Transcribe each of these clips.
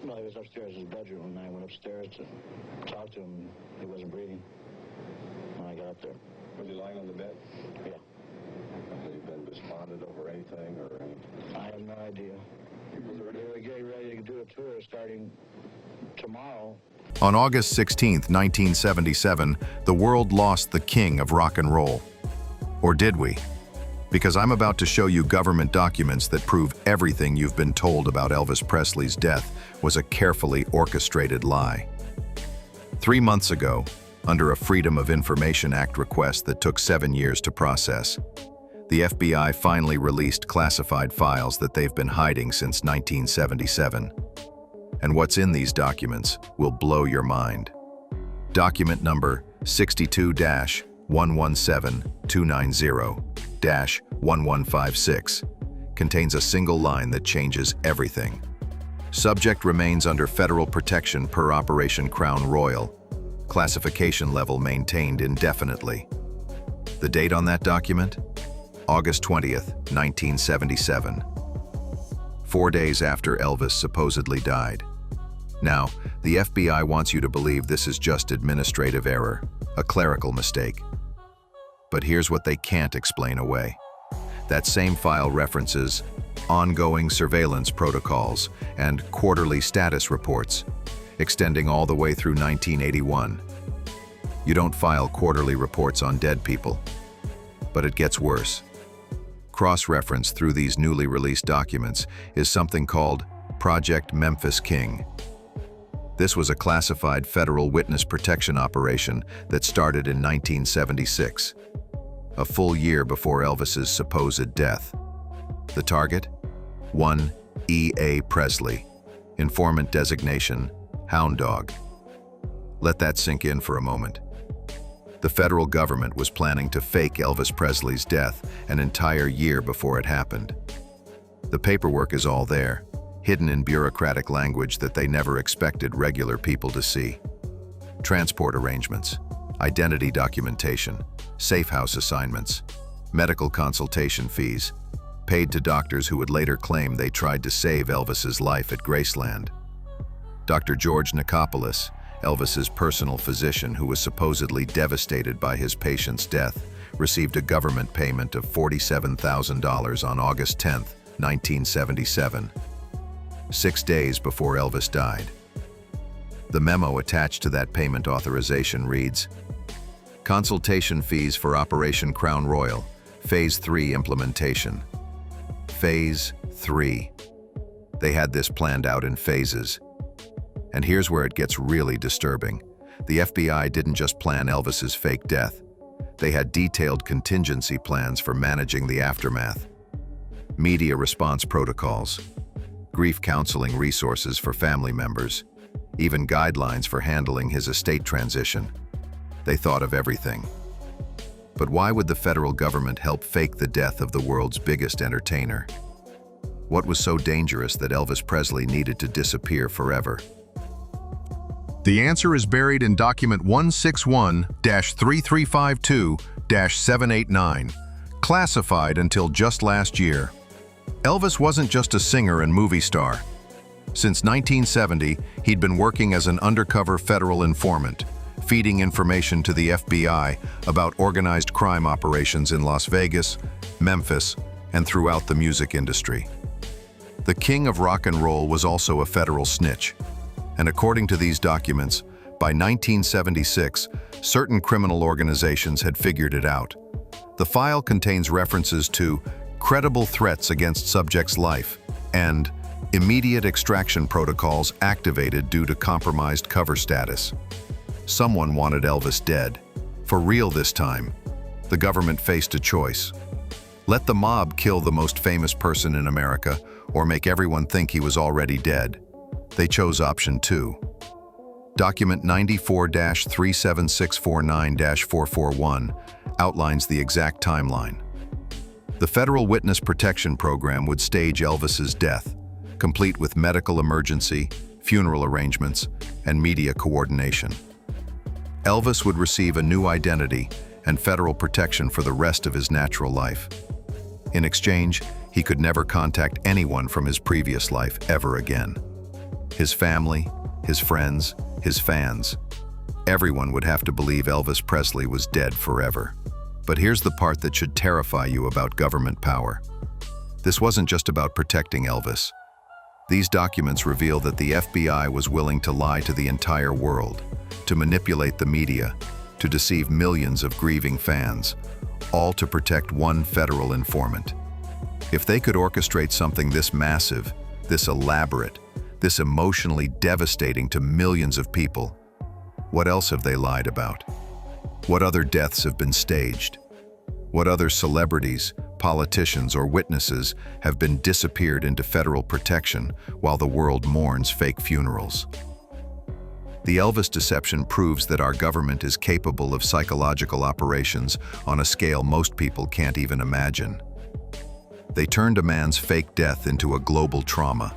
No, he was upstairs in his bedroom, and I went upstairs to talk to him. He wasn't breathing when I got up there. Was he lying on the bed? Yeah. Had he been responded over anything or anything? I have no idea. They're getting ready to do a tour starting tomorrow. On August 16, 1977, the world lost the king of rock and roll. Or did we? Because I'm about to show you government documents that prove everything you've been told about Elvis Presley's death was a carefully orchestrated lie. 3 months ago, under a Freedom of Information Act request that took 7 years to process, the FBI finally released classified files that they've been hiding since 1977. And what's in these documents will blow your mind. Document number 62-117290-1156 contains a single line that changes everything. Subject remains under federal protection per Operation Crown Royal. Classification level maintained indefinitely. The date on that document? August 20th, 1977. 4 days after Elvis supposedly died. Now, the FBI wants you to believe this is just administrative error, a clerical mistake. But here's what they can't explain away. That same file references ongoing surveillance protocols and quarterly status reports, extending all the way through 1981. You don't file quarterly reports on dead people. But it gets worse. Cross-reference through these newly released documents is something called Project Memphis King. This was a classified federal witness protection operation that started in 1976, a full year before Elvis's supposed death. The target? One E.A. Presley, informant designation, Hound Dog. Let that sink in for a moment. The federal government was planning to fake Elvis Presley's death an entire year before it happened. The paperwork is all there, hidden in bureaucratic language that they never expected regular people to see. Transport arrangements, identity documentation, safe house assignments, medical consultation fees, paid to doctors who would later claim they tried to save Elvis's life at Graceland. Dr. George Nicopolis, Elvis's personal physician who was supposedly devastated by his patient's death, received a government payment of $47,000 on August 10, 1977. 6 days before Elvis died. The memo attached to that payment authorization reads, "Consultation fees for Operation Crown Royal, Phase 3 implementation." Phase 3. They had this planned out in phases. And here's where it gets really disturbing. The FBI didn't just plan Elvis's fake death. They had detailed contingency plans for managing the aftermath. Media response protocols, grief counseling resources for family members, even guidelines for handling his estate transition. They thought of everything. But why would the federal government help fake the death of the world's biggest entertainer? What was so dangerous that Elvis Presley needed to disappear forever? The answer is buried in document 161-3352-789, classified until just last year. Elvis wasn't just a singer and movie star. Since 1970, he'd been working as an undercover federal informant, feeding information to the FBI about organized crime operations in Las Vegas, Memphis, and throughout the music industry. The king of rock and roll was also a federal snitch. And according to these documents, by 1976, certain criminal organizations had figured it out. The file contains references to credible threats against subject's life and immediate extraction protocols activated due to compromised cover status. Someone wanted Elvis dead. For real this time. The government faced a choice. Let the mob kill the most famous person in America or make everyone think he was already dead. They chose option 2. Document 94-37649-441 outlines the exact timeline. The Federal Witness Protection Program would stage Elvis's death, complete with medical emergency, funeral arrangements, and media coordination. Elvis would receive a new identity and federal protection for the rest of his natural life. In exchange, he could never contact anyone from his previous life ever again. His family, his friends, his fans. Everyone would have to believe Elvis Presley was dead forever. But here's the part that should terrify you about government power. This wasn't just about protecting Elvis. These documents reveal that the FBI was willing to lie to the entire world, to manipulate the media, to deceive millions of grieving fans, all to protect one federal informant. If they could orchestrate something this massive, this elaborate, this emotionally devastating to millions of people, what else have they lied about? What other deaths have been staged? What other celebrities, politicians, or witnesses have been disappeared into federal protection while the world mourns fake funerals? The Elvis deception proves that our government is capable of psychological operations on a scale most people can't even imagine. They turned a man's fake death into a global trauma,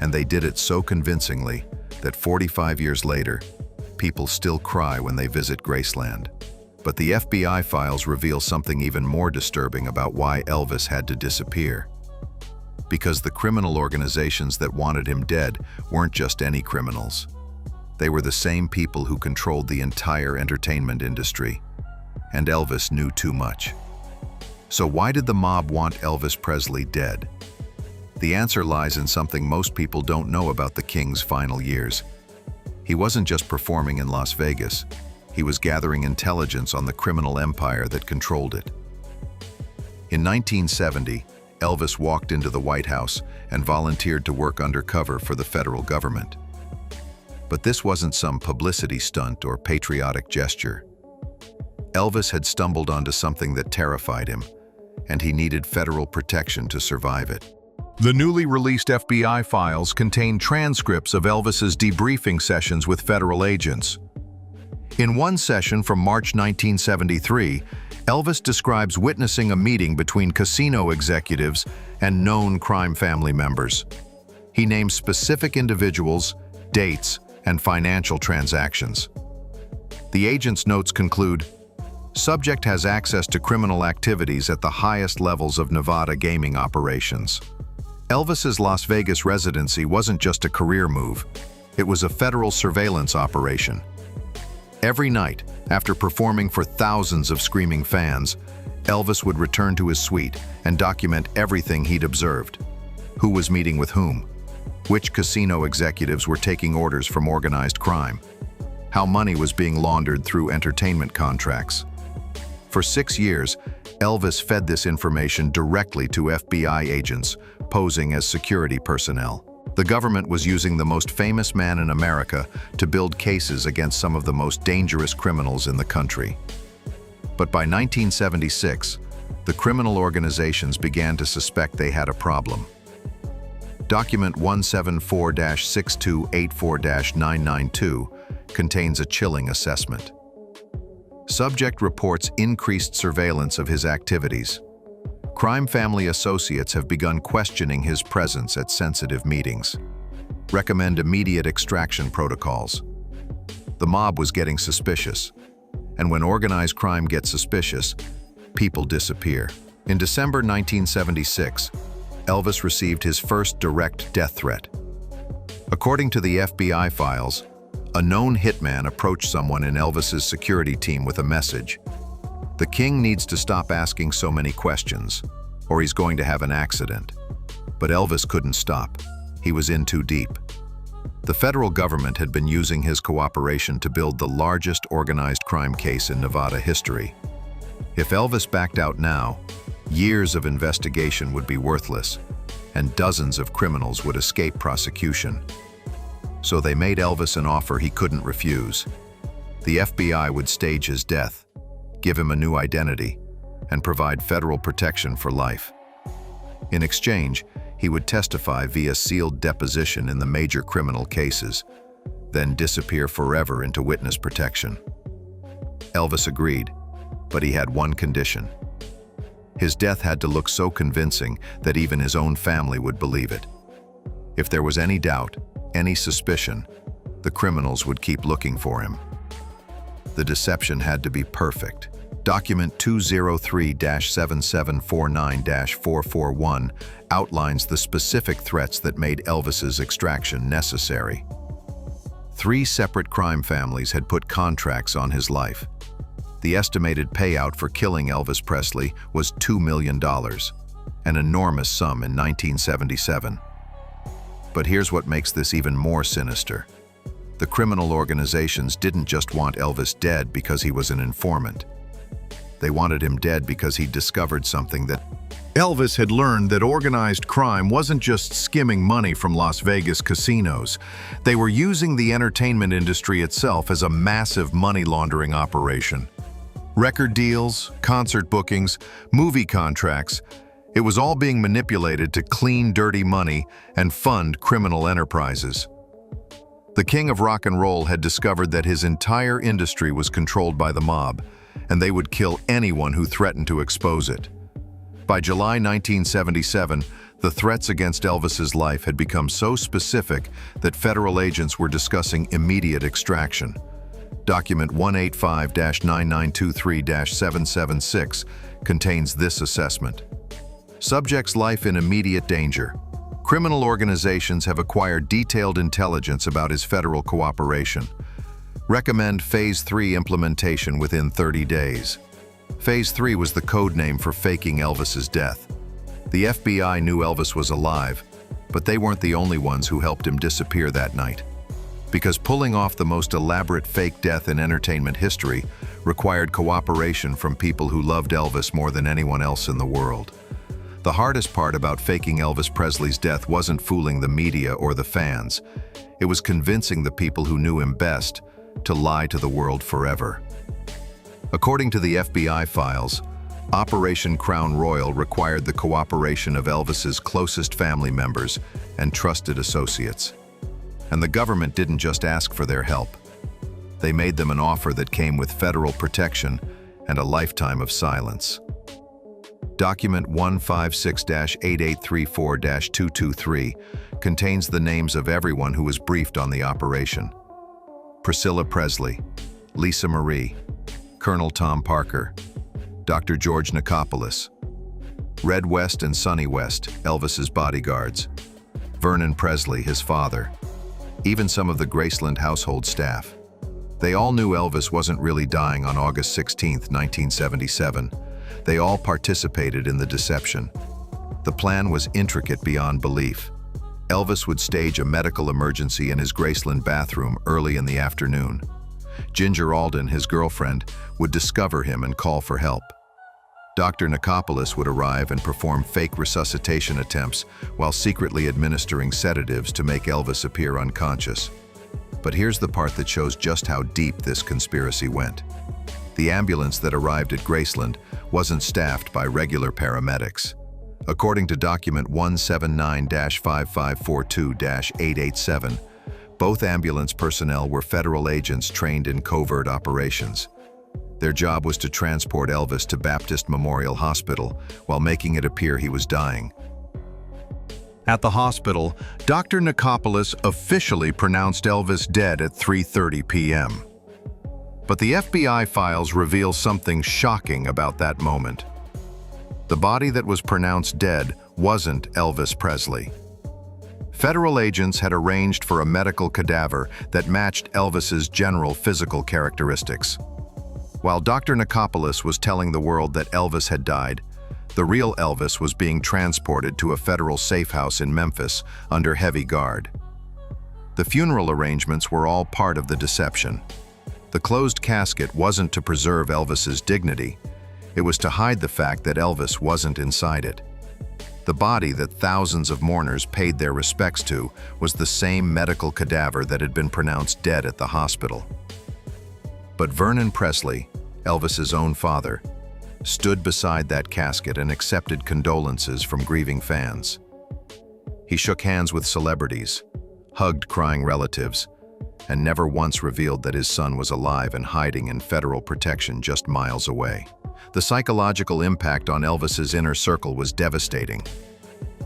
and they did it so convincingly that 45 years later, people still cry when they visit Graceland. But the FBI files reveal something even more disturbing about why Elvis had to disappear. Because the criminal organizations that wanted him dead weren't just any criminals. They were the same people who controlled the entire entertainment industry. And Elvis knew too much. So why did the mob want Elvis Presley dead? The answer lies in something most people don't know about the King's final years. He wasn't just performing in Las Vegas. He was gathering intelligence on the criminal empire that controlled it. In 1970, Elvis walked into the White House and volunteered to work undercover for the federal government. But this wasn't some publicity stunt or patriotic gesture. Elvis had stumbled onto something that terrified him, and he needed federal protection to survive it. The newly released FBI files contain transcripts of Elvis's debriefing sessions with federal agents. In one session from March 1973, Elvis describes witnessing a meeting between casino executives and known crime family members. He names specific individuals, dates, and financial transactions. The agent's notes conclude, "Subject has access to criminal activities at the highest levels of Nevada gaming operations." Elvis's Las Vegas residency wasn't just a career move, it was a federal surveillance operation. Every night, after performing for thousands of screaming fans, Elvis would return to his suite and document everything he'd observed. Who was meeting with whom? Which casino executives were taking orders from organized crime? How money was being laundered through entertainment contracts? For 6 years, Elvis fed this information directly to FBI agents, posing as security personnel. The government was using the most famous man in America to build cases against some of the most dangerous criminals in the country. But by 1976, the criminal organizations began to suspect they had a problem. Document 174-6284-992 contains a chilling assessment. Subject reports increased surveillance of his activities. Crime family associates have begun questioning his presence at sensitive meetings. Recommend immediate extraction protocols. The mob was getting suspicious, and when organized crime gets suspicious, people disappear. In December 1976, Elvis received his first direct death threat. According to the FBI files, a known hitman approached someone in Elvis's security team with a message. "The king needs to stop asking so many questions, or he's going to have an accident." But Elvis couldn't stop. He was in too deep. The federal government had been using his cooperation to build the largest organized crime case in Nevada history. If Elvis backed out now, years of investigation would be worthless, and dozens of criminals would escape prosecution. So they made Elvis an offer he couldn't refuse. The FBI would stage his death, give him a new identity, and provide federal protection for life. In exchange, he would testify via sealed deposition in the major criminal cases, then disappear forever into witness protection. Elvis agreed, but he had one condition. His death had to look so convincing that even his own family would believe it. If there was any doubt, any suspicion, the criminals would keep looking for him. The deception had to be perfect. Document 203-7749-441 outlines the specific threats that made Elvis's extraction necessary. 3 separate crime families had put contracts on his life. The estimated payout for killing Elvis Presley was $2 million, an enormous sum in 1977. But here's what makes this even more sinister. The criminal organizations didn't just want Elvis dead because he was an informant. They wanted him dead because he'd discovered something that Elvis had learned, that organized crime wasn't just skimming money from Las Vegas casinos. They were using the entertainment industry itself as a massive money laundering operation. Record deals, concert bookings, movie contracts, it was all being manipulated to clean dirty money and fund criminal enterprises. The king of rock and roll had discovered that his entire industry was controlled by the mob, and they would kill anyone who threatened to expose it. By July 1977, the threats against Elvis's life had become so specific that federal agents were discussing immediate extraction. Document 185-9923-776 contains this assessment. Subject's life in immediate danger. Criminal organizations have acquired detailed intelligence about his federal cooperation. Recommend Phase 3 implementation within 30 days. Phase 3 was the code name for faking Elvis's death. The FBI knew Elvis was alive, but they weren't the only ones who helped him disappear that night. Because pulling off the most elaborate fake death in entertainment history required cooperation from people who loved Elvis more than anyone else in the world. The hardest part about faking Elvis Presley's death wasn't fooling the media or the fans. It was convincing the people who knew him best to lie to the world forever. According to the FBI files, Operation Crown Royal required the cooperation of Elvis's closest family members and trusted associates. And the government didn't just ask for their help. They made them an offer that came with federal protection and a lifetime of silence. Document 156-8834-223 contains the names of everyone who was briefed on the operation. Priscilla Presley, Lisa Marie, Colonel Tom Parker, Dr. George Nicopolis, Red West and Sonny West, Elvis's bodyguards, Vernon Presley, his father, even some of the Graceland household staff. They all knew Elvis wasn't really dying on August 16, 1977. They all participated in the deception. The plan was intricate beyond belief. Elvis would stage a medical emergency in his Graceland bathroom early in the afternoon. Ginger Alden, his girlfriend, would discover him and call for help. Dr. Nicopolis would arrive and perform fake resuscitation attempts while secretly administering sedatives to make Elvis appear unconscious. But here's the part that shows just how deep this conspiracy went. The ambulance that arrived at Graceland wasn't staffed by regular paramedics. According to document 179-5542-887, both ambulance personnel were federal agents trained in covert operations. Their job was to transport Elvis to Baptist Memorial Hospital while making it appear he was dying. At the hospital, Dr. Nicopolis officially pronounced Elvis dead at 3:30 p.m. But the FBI files reveal something shocking about that moment. The body that was pronounced dead wasn't Elvis Presley. Federal agents had arranged for a medical cadaver that matched Elvis's general physical characteristics. While Dr. Nicopolis was telling the world that Elvis had died, the real Elvis was being transported to a federal safe house in Memphis under heavy guard. The funeral arrangements were all part of the deception. The closed casket wasn't to preserve Elvis's dignity. It was to hide the fact that Elvis wasn't inside it. The body that thousands of mourners paid their respects to was the same medical cadaver that had been pronounced dead at the hospital. But Vernon Presley, Elvis's own father, stood beside that casket and accepted condolences from grieving fans. He shook hands with celebrities, hugged crying relatives, and never once revealed that his son was alive and hiding in federal protection just miles away. The psychological impact on Elvis's inner circle was devastating.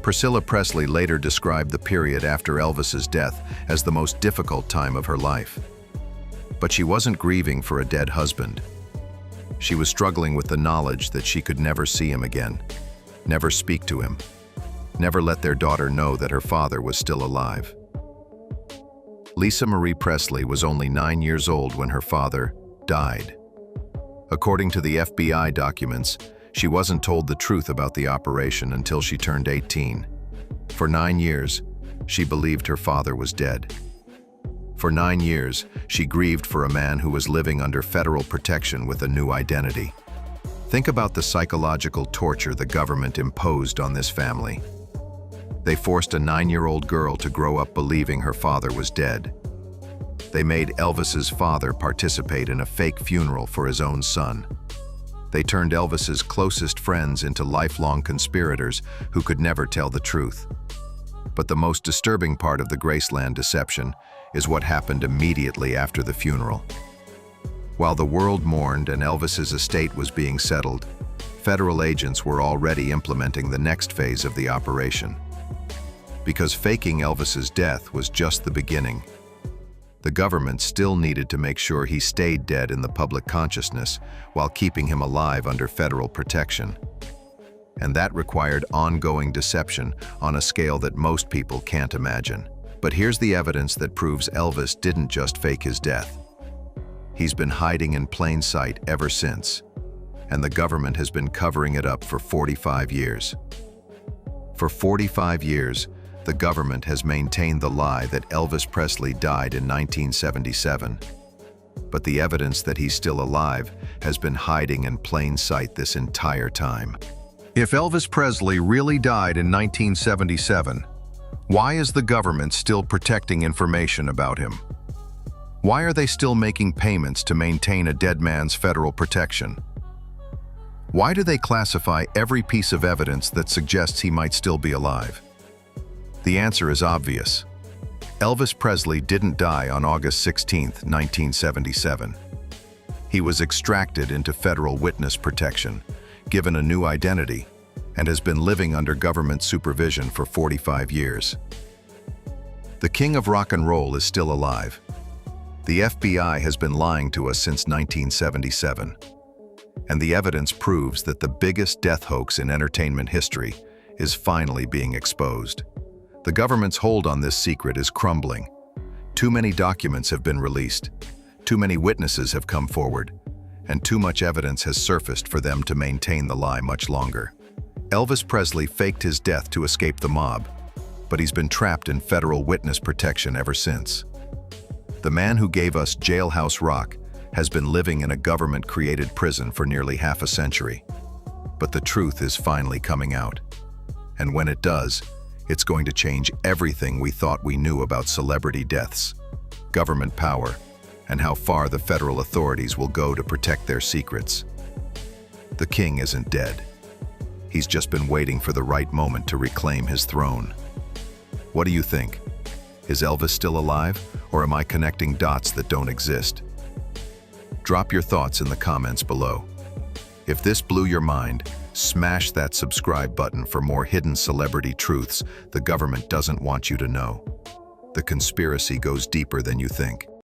Priscilla Presley later described the period after Elvis's death as the most difficult time of her life. But she wasn't grieving for a dead husband. She was struggling with the knowledge that she could never see him again, never speak to him, never let their daughter know that her father was still alive. Lisa Marie Presley was only 9 years old when her father died. According to the FBI documents, she wasn't told the truth about the operation until she turned 18. For 9 years, she believed her father was dead. For 9 years, she grieved for a man who was living under federal protection with a new identity. Think about the psychological torture the government imposed on this family. They forced a 9-year-old girl to grow up believing her father was dead. They made Elvis's father participate in a fake funeral for his own son. They turned Elvis's closest friends into lifelong conspirators who could never tell the truth. But the most disturbing part of the Graceland deception is what happened immediately after the funeral. While the world mourned and Elvis's estate was being settled, federal agents were already implementing the next phase of the operation. Because faking Elvis's death was just the beginning, the government still needed to make sure he stayed dead in the public consciousness while keeping him alive under federal protection. And that required ongoing deception on a scale that most people can't imagine. But here's the evidence that proves Elvis didn't just fake his death. He's been hiding in plain sight ever since, and the government has been covering it up for 45 years. For 45 years, the government has maintained the lie that Elvis Presley died in 1977. But the evidence that he's still alive has been hiding in plain sight this entire time. If Elvis Presley really died in 1977, why is the government still protecting information about him? Why are they still making payments to maintain a dead man's federal protection? Why do they classify every piece of evidence that suggests he might still be alive? The answer is obvious. Elvis Presley didn't die on August 16, 1977. He was extracted into federal witness protection, given a new identity, and has been living under government supervision for 45 years. The king of rock and roll is still alive. The FBI has been lying to us since 1977. And the evidence proves that the biggest death hoax in entertainment history is finally being exposed. The government's hold on this secret is crumbling. Too many documents have been released, too many witnesses have come forward, and too much evidence has surfaced for them to maintain the lie much longer. Elvis Presley faked his death to escape the mob, but he's been trapped in federal witness protection ever since. The man who gave us Jailhouse Rock has been living in a government-created prison for nearly half a century. But the truth is finally coming out. And when it does, it's going to change everything we thought we knew about celebrity deaths, government power, and how far the federal authorities will go to protect their secrets. The king isn't dead. He's just been waiting for the right moment to reclaim his throne. What do you think? Is Elvis still alive, or am I connecting dots that don't exist? Drop your thoughts in the comments below. If this blew your mind, smash that subscribe button for more hidden celebrity truths the government doesn't want you to know. The conspiracy goes deeper than you think.